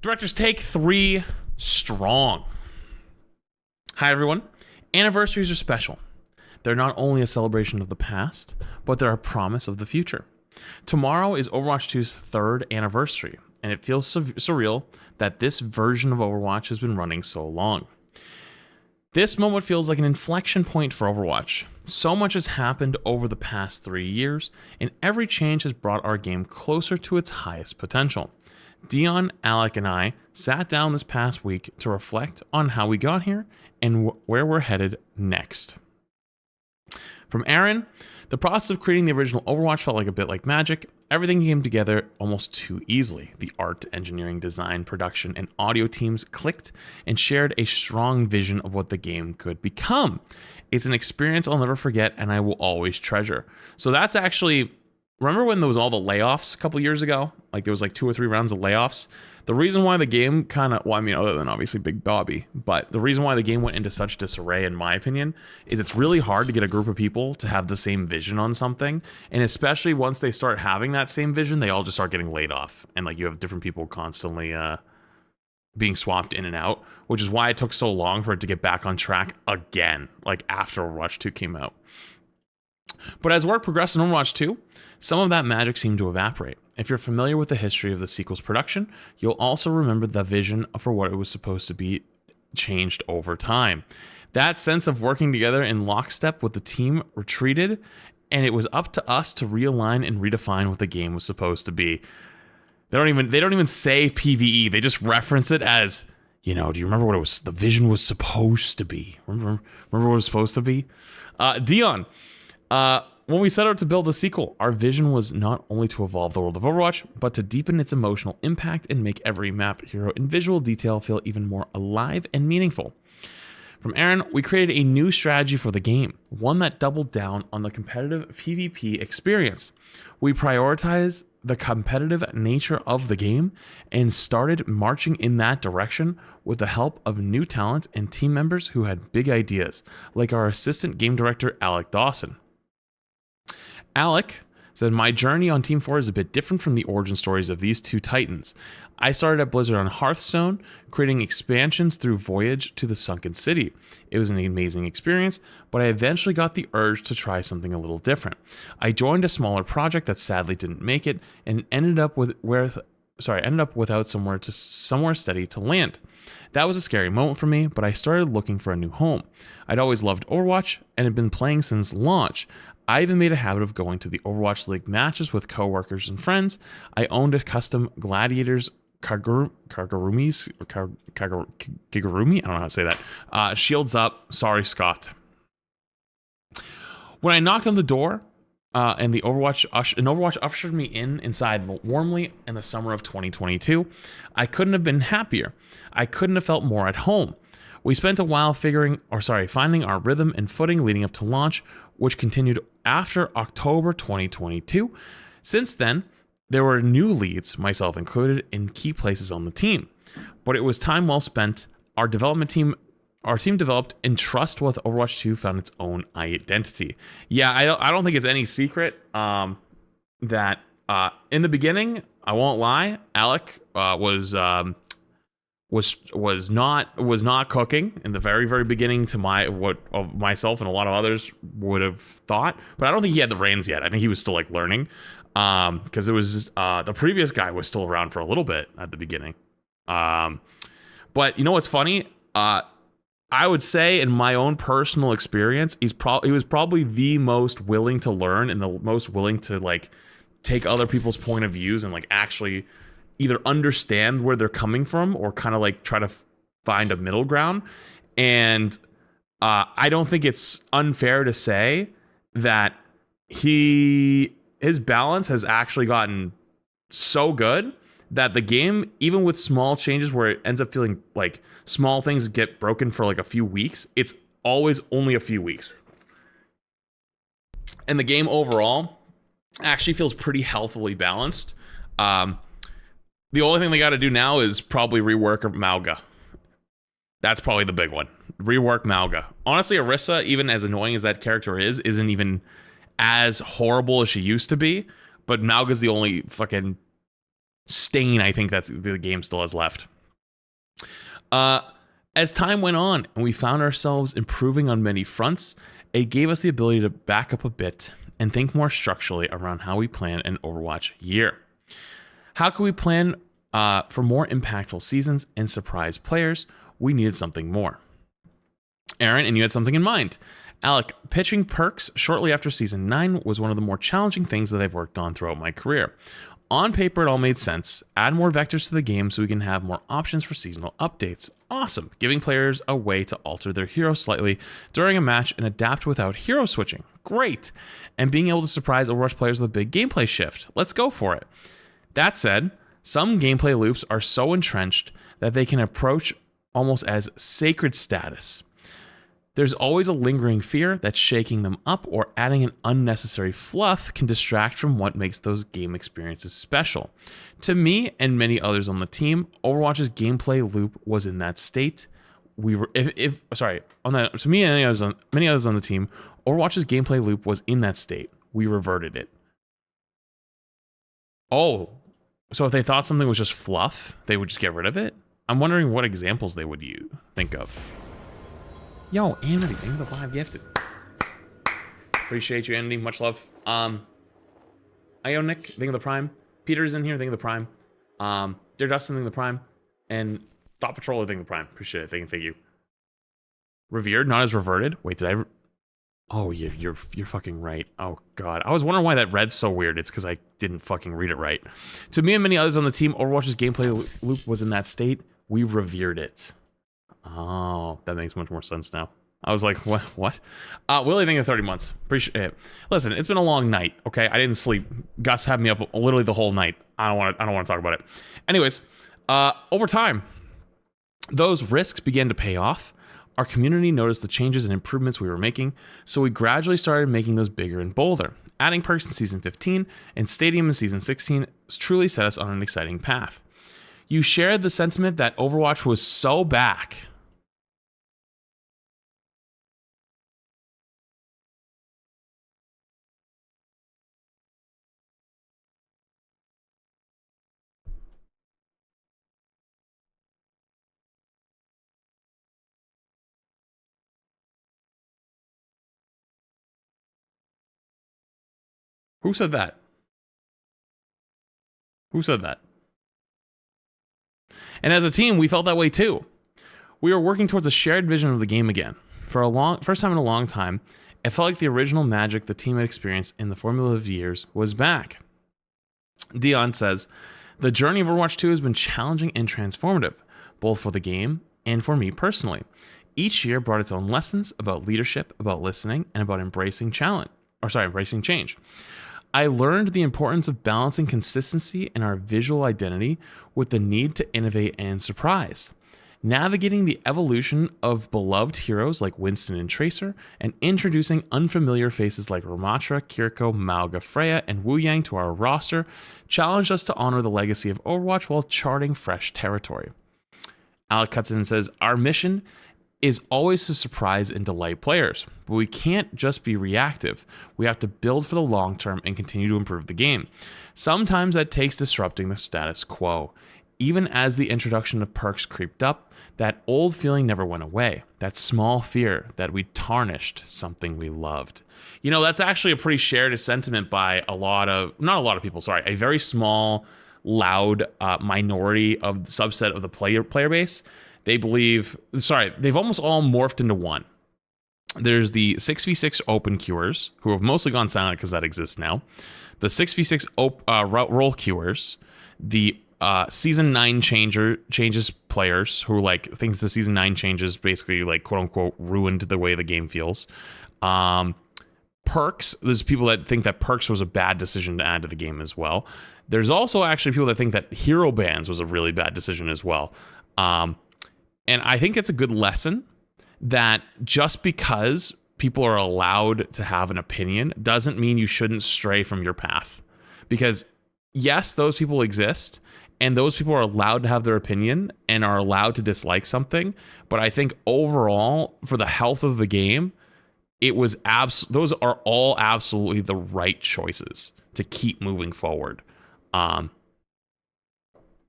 Director's Take 3 strong. Hi, everyone. Anniversaries are special. They're not only a celebration of the past, but they're a promise of the future. Tomorrow is Overwatch 2's 3rd anniversary, and it feels surreal that this version of Overwatch has been running so long. This moment feels like an inflection point for Overwatch. So much has happened over the past 3 years, and every change has brought our game closer to its highest potential. Dion, Alec, and I sat down this past week to reflect on how we got here and where we're headed next. From Aaron, the process of creating the original Overwatch felt like a bit like magic. Everything came together almost too easily. The art, engineering, design, production, and audio teams clicked and shared a strong vision of what the game could become. It's an experience I'll never forget and I will always treasure. So that's actually, remember when there was all the layoffs a couple years ago? Like there was like 2 or 3 rounds of layoffs. The reason why the game kind of, well, I mean, other than obviously Big Bobby, but the reason why the game went into such disarray, in my opinion, is it's really hard to get a group of people to have the same vision on something. And especially once they start having that same vision, they all just start getting laid off. And like you have different people constantly being swapped in and out, which is why it took so long for it to get back on track again, like after Overwatch 2 came out. But as work progressed in Overwatch 2, some of that magic seemed to evaporate. If you're familiar with the history of the sequel's production, you'll also remember the vision for what it was supposed to be changed over time. That sense of working together in lockstep with the team retreated, and it was up to us to realign and redefine what the game was supposed to be. They don't even say PvE. They just reference it as, you know, do you remember what the vision was supposed to be? Remember what it was supposed to be? Dion, when we set out to build the sequel, our vision was not only to evolve the world of Overwatch, but to deepen its emotional impact and make every map, hero, and visual detail feel even more alive and meaningful. From Aaron, we created a new strategy for the game, one that doubled down on the competitive PvP experience. We prioritized the competitive nature of the game and started marching in that direction with the help of new talent and team members who had big ideas, like our assistant game director, Alec Dawson. Alec said, my journey on Team 4 is a bit different from the origin stories of these two titans. I started at Blizzard on Hearthstone, creating expansions through Voyage to the Sunken City. It was an amazing experience, but I eventually got the urge to try something a little different. I joined a smaller project that sadly didn't make it and ended up without somewhere steady to land. That was a scary moment for me, but I started looking for a new home. I'd always loved Overwatch and had been playing since launch. I even made a habit of going to the Overwatch League matches with coworkers and friends. I owned a custom Gladiators Kagurumi, I don't know how to say that. Shields up, sorry Scott. When I knocked on the door, and Overwatch ushered me inside warmly in the summer of 2022, I couldn't have been happier. I couldn't have felt more at home. We spent a while finding our rhythm and footing leading up to launch, which continued after October 2022. Since then, there were new leads, myself included, in key places on the team. But it was time well spent. Our team developed, and trust with Overwatch 2 found its own identity. Yeah, I don't think it's any secret that in the beginning, I won't lie, Alec was not cooking in the very, very beginning to myself and a lot of others would have thought, but I don't think he had the reins yet. I think he was still like learning, because it was the previous guy was still around for a little bit at the beginning. But you know what's funny? I would say in my own personal experience, he was probably the most willing to learn and the most willing to like take other people's point of views and like actually either understand where they're coming from or kind of like try to find a middle ground. And I don't think it's unfair to say that his balance has actually gotten so good that the game, even with small changes where it ends up feeling like small things get broken for like a few weeks, it's always only a few weeks. And the game overall actually feels pretty healthily balanced. The only thing they got to do now is probably rework Mauga. That's probably the big one. Rework Mauga. Honestly, Orisa, even as annoying as that character is, isn't even as horrible as she used to be. But Mauga's the only fucking stain I think that's the game still has left. As time went on and we found ourselves improving on many fronts, it gave us the ability to back up a bit and think more structurally around how we plan an Overwatch year. How can we plan for more impactful seasons and surprise players? We needed something more. Aaron, and you had something in mind. Alec, pitching perks shortly after Season 9 was one of the more challenging things that I've worked on throughout my career. On paper, it all made sense. Add more vectors to the game so we can have more options for seasonal updates. Awesome. Giving players a way to alter their hero slightly during a match and adapt without hero switching. Great. And being able to surprise Overwatch players with a big gameplay shift. Let's go for it. That said, some gameplay loops are so entrenched that they can approach almost as sacred status. There's always a lingering fear that shaking them up or adding an unnecessary fluff can distract from what makes those game experiences special. To me and many others on the team, Overwatch's gameplay loop was in that state. To me and many others on the team, Overwatch's gameplay loop was in that state. We reverted it. Oh, so if they thought something was just fluff, they would just get rid of it? I'm wondering what examples they would think of. Yo, Amity, thanks for the 5 gifted. Appreciate you, Amity. Much love. Ionic, thank of the Prime. Peter's in here, thank of the Prime. Dear Dustin, thank of the Prime. And Thought Patroller, thank of the Prime. Appreciate it. Thank you. Revered, not as reverted. Wait, did I? Oh, you're fucking right. Oh god, I was wondering why that read's so weird. It's because I didn't fucking read it right. To me and many others on the team, Overwatch's gameplay loop was in that state. We revered it. Oh, that makes much more sense now. I was like, what? Willie, thank you 30 months. Appreciate it. Listen, it's been a long night, okay? I didn't sleep. Gus had me up literally the whole night. I don't want to talk about it. Anyways, over time, those risks began to pay off. Our community noticed the changes and improvements we were making, so we gradually started making those bigger and bolder. Adding perks in Season 15 and Stadium in Season 16 truly set us on an exciting path. You shared the sentiment that Overwatch was so back. Who said that? Who said that? And as a team, we felt that way too. We were working towards a shared vision of the game again. For first time in a long time, it felt like the original magic the team had experienced in the formative years was back. Dion says, the journey of Overwatch 2 has been challenging and transformative, both for the game and for me personally. Each year brought its own lessons about leadership, about listening, and about embracing change. I learned the importance of balancing consistency in our visual identity with the need to innovate and surprise. Navigating the evolution of beloved heroes like Winston and Tracer, and introducing unfamiliar faces like Ramatra, Kiriko, Mauga, Freya, and Wu Yang to our roster challenged us to honor the legacy of Overwatch while charting fresh territory. Alec cuts in and says, our mission is always to surprise and delight players, but we can't just be reactive. We have to build for the long term and continue to improve the game. Sometimes that takes disrupting the status quo. Even as the introduction of perks creeped up, that old feeling never went away. That small fear that we tarnished something we loved. You know, that's actually a pretty shared sentiment by a very small, loud minority of subset of the player base. They've almost all morphed into one. There's the 6v6 open queuers, who have mostly gone silent because that exists now. The 6v6 role queuers, the Season 9 changes players who thinks the Season 9 changes basically quote unquote ruined the way the game feels. Perks, there's people that think that perks was a bad decision to add to the game as well. There's also actually people that think that hero bans was a really bad decision as well. And I think it's a good lesson that just because people are allowed to have an opinion doesn't mean you shouldn't stray from your path. Because yes, those people exist, and those people are allowed to have their opinion and are allowed to dislike something. But I think overall, for the health of the game, those are all absolutely the right choices to keep moving forward.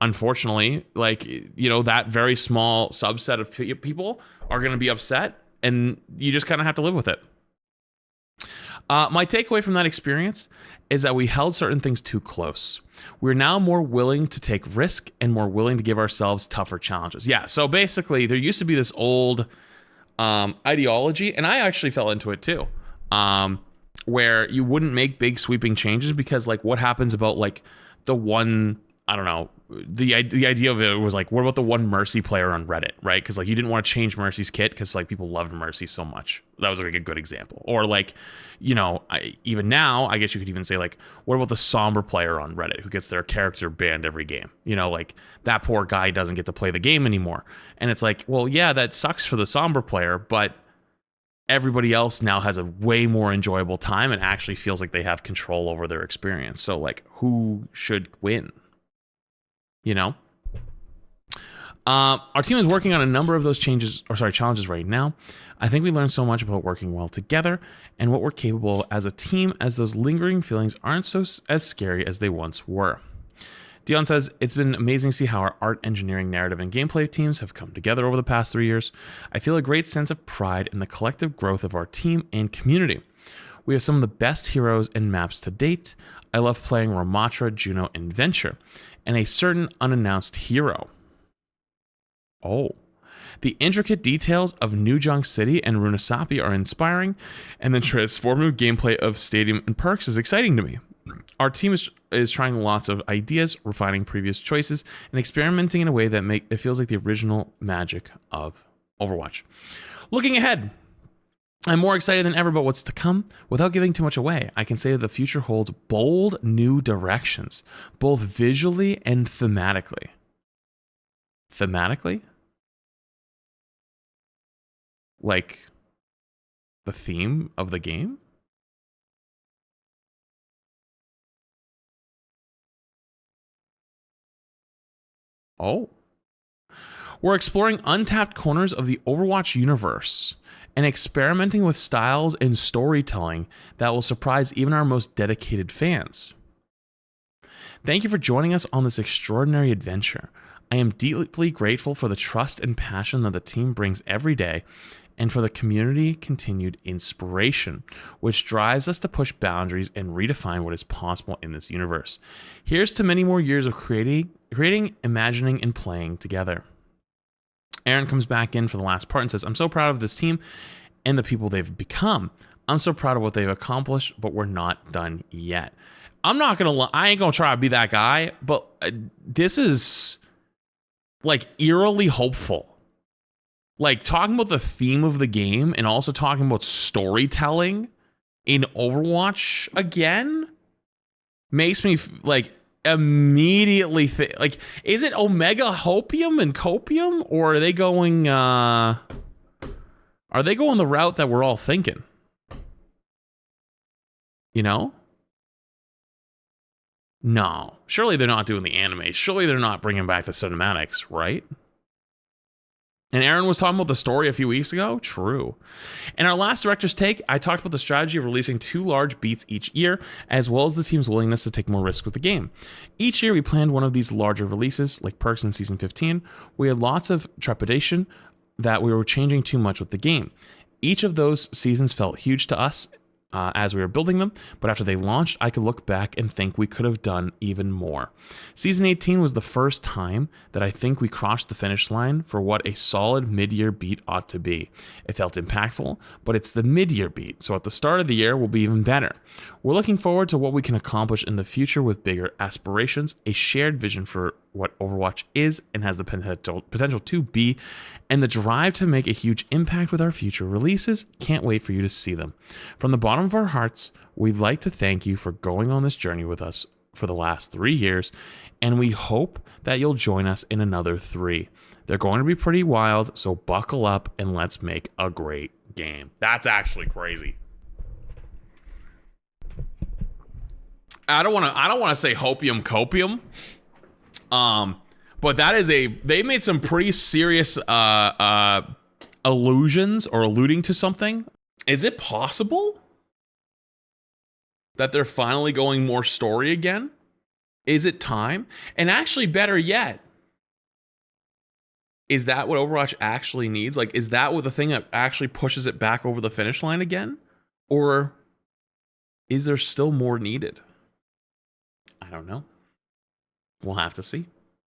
unfortunately, like, you know, that very small subset of people are going to be upset, and you just kind of have to live with it. My takeaway from that experience is that we held certain things too close. We're now more willing to take risk and more willing to give ourselves tougher challenges. Yeah, so basically, there used to be this old ideology, and I actually fell into it too, where you wouldn't make big sweeping changes because, like, what happens about, like, the one, I don't know, the idea of it was like, what about the one Mercy player on Reddit, right? Because, like, you didn't want to change Mercy's kit because, like, people loved Mercy so much. That was like a good example. Or, like, you know, even now, I guess you could even say, like, what about the Somber player on Reddit who gets their character banned every game? You know, like, that poor guy doesn't get to play the game anymore. And it's like, well, yeah, that sucks for the Somber player, but everybody else now has a way more enjoyable time and actually feels like they have control over their experience. So, like, who should win? You know? Our team is working on a number of those challenges right now. I think we learned so much about working well together and what we're capable of as a team, as those lingering feelings aren't so as scary as they once were. Dion says, it's been amazing to see how our art, engineering, narrative, and gameplay teams have come together over the past 3 years. I feel a great sense of pride in the collective growth of our team and community. We have some of the best heroes and maps to date. I love playing Ramatra, Juno, and Venture, and a certain unannounced hero. Oh. The intricate details of New Junk City and Runasapi are inspiring, and the transformative gameplay of Stadium and Perks is exciting to me. Our team is trying lots of ideas, refining previous choices, and experimenting in a way that it feels like the original magic of Overwatch. Looking ahead, I'm more excited than ever about what's to come. Without giving too much away, I can say that the future holds bold new directions, both visually and thematically. Thematically? Like the theme of the game? Oh. We're exploring untapped corners of the Overwatch universe and experimenting with styles and storytelling that will surprise even our most dedicated fans. Thank you for joining us on this extraordinary adventure. I am deeply grateful for the trust and passion that the team brings every day and for the community continued inspiration, which drives us to push boundaries and redefine what is possible in this universe. Here's to many more years of creating, imagining, and playing together. Aaron comes back in for the last part and says, I'm so proud of this team and the people they've become. I'm so proud of what they've accomplished, but we're not done yet. I'm not going to, I ain't going to try to be that guy, but this is like eerily hopeful. Like, talking about the theme of the game and also talking about storytelling in Overwatch again makes me like immediately think, like, is it Omega Hopium and Copium, or are they going the route that we're all thinking? You know? No. Surely they're not doing the anime. Surely they're not bringing back the cinematics, right? And Aaron was talking about the story a few weeks ago. True. In our last director's take, I talked about the strategy of releasing 2 large beats each year, as well as the team's willingness to take more risks with the game. Each year we planned one of these larger releases, like Perks in Season 15. We had lots of trepidation that we were changing too much with the game. Each of those seasons felt huge to us as we were building them, but after they launched, I could look back and think we could have done even more. Season 18 was the first time that I think we crossed the finish line for what a solid mid-year beat ought to be. It felt impactful, but it's the mid-year beat, so at the start of the year, we'll be even better. We're looking forward to what we can accomplish in the future with bigger aspirations, a shared vision for what Overwatch is and has the potential to be, and the drive to make a huge impact with our future releases. Can't wait for you to see them. From the bottom of our hearts, we'd like to thank you for going on this journey with us for the last 3 years, and we hope that you'll join us in another 3. They're going to be pretty wild, so buckle up and let's make a great game. That's actually crazy. I don't want to say hopium copium. But that is they made some pretty serious allusions or alluding to something. Is it possible that they're finally going more story again? Is it time? And actually, better yet, is that what Overwatch actually needs? Like, is that what the thing that actually pushes it back over the finish line again? Or is there still more needed? I don't know. We'll have to see.